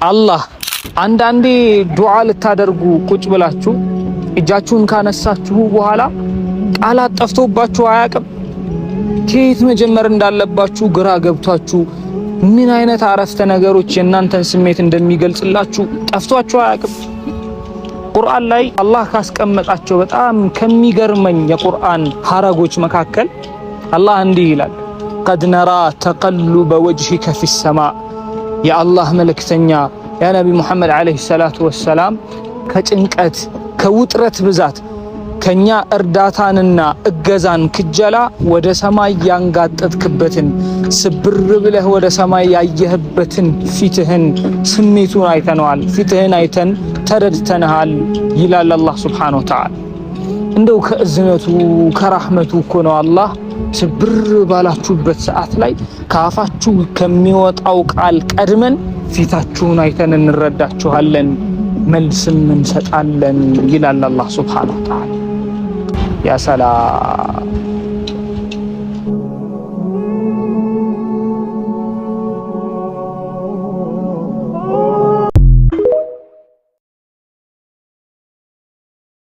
አላህ አንዳንዴ ዱዓ ልታደርጉ ቁጭ ብላችሁ እጃችሁን ካነሳችሁ በኋላ ቃላት ጠፍቶባችሁ አያውቅም? ከየት መጀመር እንዳለባችሁ ግራ ገብቷችሁ ምን አይነት አረፍተ ነገሮች የእናንተን ስሜት እንደሚገልጽላችሁ ጠፍቷችሁ አያውቅም? ቁርአን ላይ አላህ ካስቀመጣቸው በጣም ከሚገርመኝ የቁርአን ሐረጎች መካከል አላህ እንዲህ ይላል፣ ቀድ ነራ ተቀሉበ ወጅሂከ ፊሰማእ። የአላህ መልእክተኛ ያ ነቢ ሙሐመድ ዓለይሂ ሰላቱ ወሰላም ከጭንቀት ከውጥረት ብዛት ከኛ እርዳታንና እገዛን ክጀላ ወደ ሰማይ ያንጋጠጥክበትን ስብር ብለህ ወደ ሰማይ ያየህበትን ፊትህን ስሜቱን አይተነዋል፣ ፊትህን አይተን ተረድተንሃል ይላል አላህ ሱብሓነሁ ወተዓላ። እንደው ከእዝነቱ ከራህመቱ እኮ ነው አላህ ስብር ባላችሁበት ሰዓት ላይ ከአፋችሁ ከሚወጣው ቃል ቀድመን ፊታችሁን አይተን እንረዳችኋለን መልስም እንሰጣለን ይላል አላህ ሱብሓነሁ ወተዓላ። ያ ሰላም